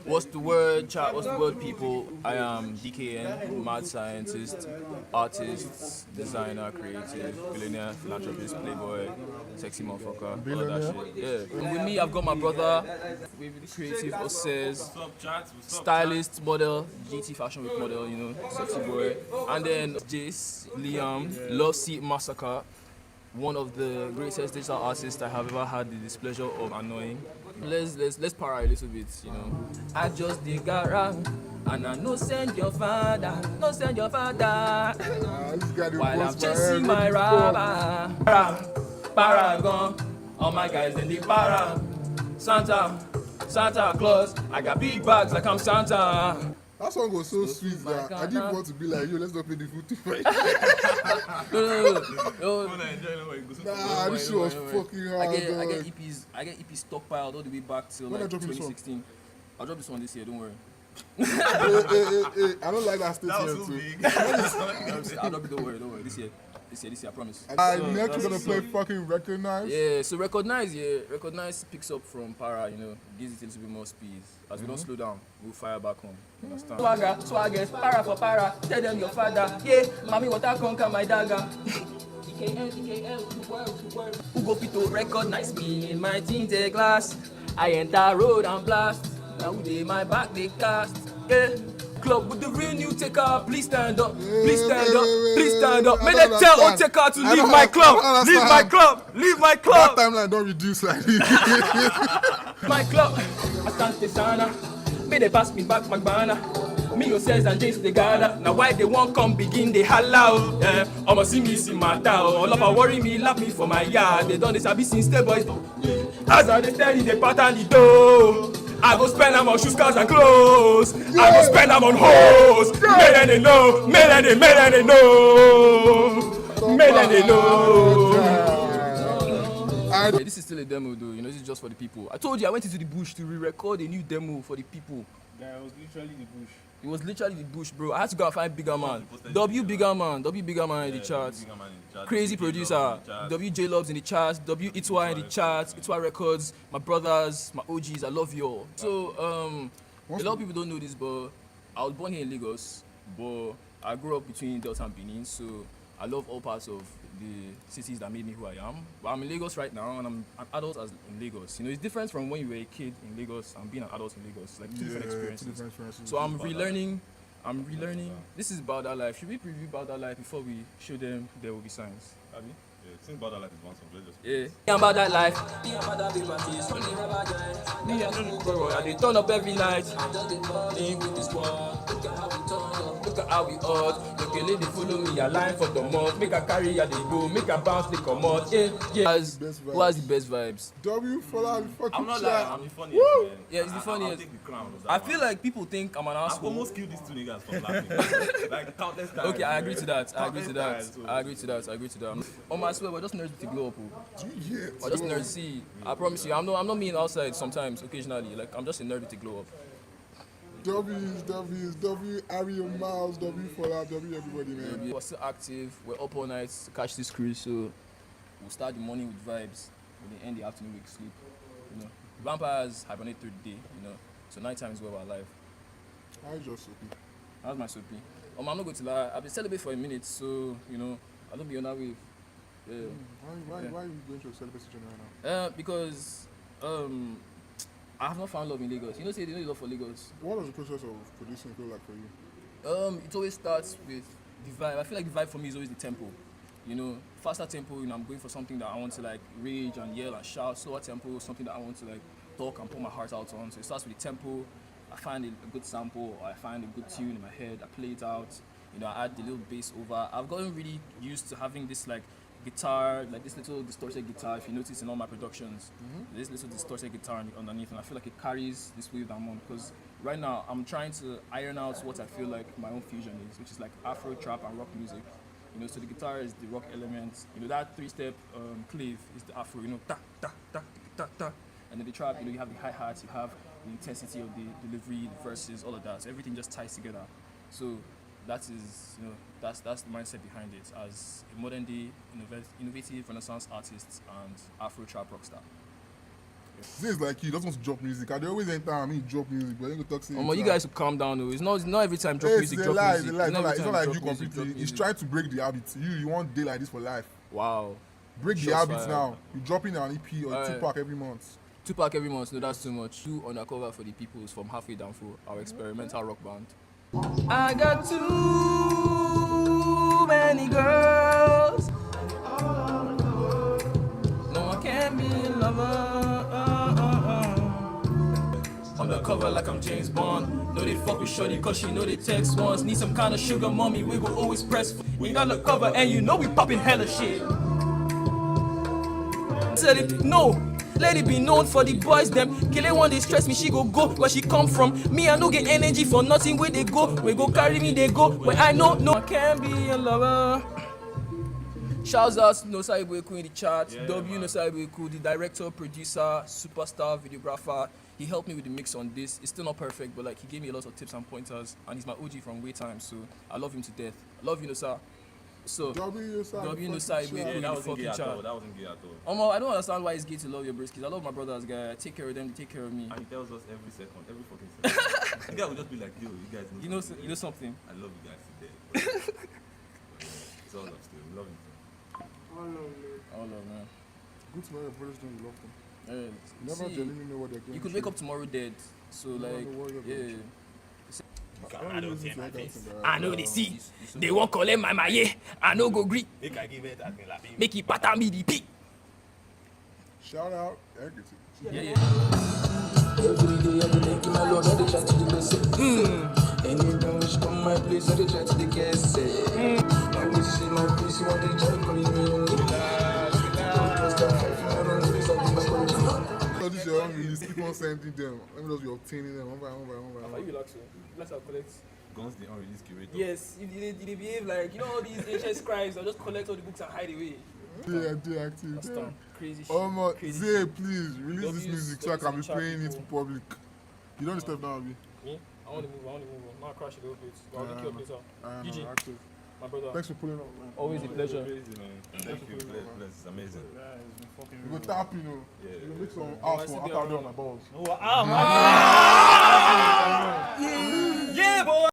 What's the word, chat? What's the word, people? I am DKN, mad scientist, artist, designer, creative, billionaire, philanthropist, playboy, sexy motherfucker, all that shit. Yeah. And with me, I've got my brother, with creative, Osses, stylist, model, GT Fashion Week model, you know, sexy boy. And then Jace, Liam, Love Seat Massacre, one of the greatest digital artists I have ever had the displeasure of annoying. Let's para a little bit, you know. I just dig around and I no send your father. While I'm chasing my rubber. Paragon, all my guys in the para. Santa Claus, I got big bags like I'm Santa. That song was so sweet that I didn't want to be like, yo, let's not pay the food too much. No. Nah, this shit was fucking hard. I get EPs stockpiled all the way back till like 2016. I'll drop this one this year, don't worry. Hey, I don't like that statement That was so too. Big. I'll drop it, don't worry. This year, I promise. Next we're gonna play fucking Recognize. Yeah, so Recognize picks up from Para, you know, gives it a little bit more speed. As we don't slow down, we'll fire back home. You understand? Swagger, para for para, tell them your father. Yeah, mommy, what I conquer my dagger. DECAIEN, who go fit to recognize me in my tinted glass? I enter road and blast. Now they my back they cast. Yeah. Club with the real new taker, please stand up, please stand up, please stand up. May they tell Oteka to leave my club, leave my club, leave my club. That timeline don't reduce like this. My club, I stand the sana. May they pass me back my banner. Me yourselves and James they gather. Now why they won't come begin they holla. Yeah, I'ma see me see my town. All of a worry me, lap me for my yard. They done this I be since the boys. As I they steady they pattern the dough. I go spend them on shoes, cars and clothes. Yeah. I go spend them on hoes. Yeah. Make them they know. Make them they know. Yeah, this is still a demo though, you know, this is just for the people. I told you I went into the bush to re-record a new demo for the people. Yeah, it was literally the bush. It was literally the bush, bro. I had to go and find Bigger Man. W Bigger Man in the charts. Crazy producer. WJ Lobs in the charts. W Itwa in the charts. Itwa Records. My brothers, my OGs, I love you all. So, a lot of people don't know this, but I was born here in Lagos, but I grew up between Delta and Benin, so I love all parts of the cities that made me who I am. But I'm in Lagos right now, and I'm an adult as in Lagos. You know, it's different from when you were a kid in Lagos and being an adult in Lagos. It's like two different experiences. So I'm relearning. This is about that life. Should we preview about that life before we show them there will be signs? Abby? Yeah, sing about that life is one song. Let's just yeah, about that life. I they turn up every night. Look at how we hot. Look at lady follow me, a line for the month. Make a carry, they go. Make a bounce, they come out. Yeah. Who has the best vibes? W for that fucking I'm not chat. lying, I'm the funniest, man. Yeah, it's the funniest. I'll take the crown of that I one. feel like people think I'm an I've asshole. almost killed these two niggas from laughing. Like countless times. Okay, I agree to that. I agree Countless to that. On my swear, we're just nerds to glow up. Yeah, We're just nerds. See, I promise you, I'm not mean outside sometimes, occasionally. Like, I'm just a nerd to glow up. W, Ariel Miles, W for that, W everybody, man. We're still active. We're up all night to catch this cruise, so we'll start the morning with vibes, and then end the afternoon with sleep. You know, vampires hibernate through the day. You know, so nighttime is where we're alive. I just soapy. How's my soapy? I'm not going to lie. I've been celebrating for a minute, so you know, I don't be on that wave. Yeah. Why are you going to a celibacy journey right now? Because I have not found love in Lagos. You know, say they know love for Lagos. What does the process of producing feel like for you? It always starts with the vibe. I feel like the vibe for me is always the tempo. You know, faster tempo, you know, I'm going for something that I want to like rage and yell and shout. Slower tempo, something that I want to like talk and pour my heart out on. So it starts with the tempo. I find a good sample, or I find a good tune in my head. I play it out. You know, I add the little bass over. I've gotten really used to having this like guitar, like this little distorted guitar. If you notice in all my productions, this little distorted guitar underneath, and I feel like it carries this wave that I'm on. Because right now I'm trying to iron out what I feel like my own fusion is, which is like Afro, trap, and rock music. You know, so the guitar is the rock element. You know, that three-step clave is the Afro. You know, ta ta ta ta ta, and then the trap. You know, you have the hi hats, you have the intensity of the delivery, the verses, all of that. So everything just ties together. So that is, you know, that's the mindset behind it as a modern day innovative Renaissance artist and Afro trap rock star. Zay is like he doesn't want to drop music. I they always enter and me drop music, but then go talk to You guys should calm down though. It's not every time drop music, It's drop a lie, music. it's a lie. It's not like you drop music, completely. drop He's music. trying to break the habit. You want day like this for life. Wow. Break the Shots habit fired. now. You dropping an EP or Alright. 2-pack every month. 2-pack every month, no, that's too much. Do Undercover for the Peoples from Halfway Down for our experimental rock band. I got too many girls. No, I can't be a lover. Undercover like I'm James Bond. No, they fuck with shorty cause she know they text once. Need some kind of sugar mommy, we go always press. We got the cover and you know we popping hella shit. Said it, no. Let it be known for the boys them. Kill it one they stress me, she go where she come from. Me I no get energy for nothing where they go. We go carry me, they go where I know no I can't be a lover. Shouts out No Saibu Eku in the chat. W No Saibu Eku, the director, producer, superstar, videographer. He helped me with the mix on this. It's still not perfect, but like he gave me a lot of tips and pointers. And he's my OG from way time, so I love him to death. Love you, No Sir. So W No Saibu Eku in That the wasn't fucking gay at all. chat. That wasn't gay at all. I don't understand why it's gay to love your briskis. I love my brothers, guy. I take care of them, they take care of me. And he tells us every second, every fucking second. The guy will just be like, yo, you guys know something. You know something. I love you guys today. It's all love still. We love you. All love, man. Good to know your brothers don't love them. Yeah. Never See, genuinely know what they're going you could wake up tomorrow dead. So like, yeah. I don't see my face. I know they see. They won't collect my maye. I no go gree. Make I give it that thing like Make it pattern me the pee. Shout out, Equity. Yeah. Every day I be making my lord, I dey try to do the same. Anytime she come my place, I dey try to the guess. I wish she my face, you want to try to call me. So this your unreleased, keep on sending them. Let me just be obtaining them one by one. Are you relaxing? Relax, I'll collect. Guns the unreleased curator. Yes, if they behave like, you know, all these ancient scribes, I'll just collect all the books and hide away. They active. That's Yeah. crazy shit. Zay, please release this W's- music so I can be W's in playing it chat in public. You don't step down, Abi. Me? I want to move on. Now crash it a little bit. I'll link you up later. GG. Active. My brother. Thanks for pulling up, man. Always a pleasure. Crazy, man. Thank you. Bless. It's amazing. We go tap, you know. Yeah. You make some house for after I do on my balls. Yeah, boy.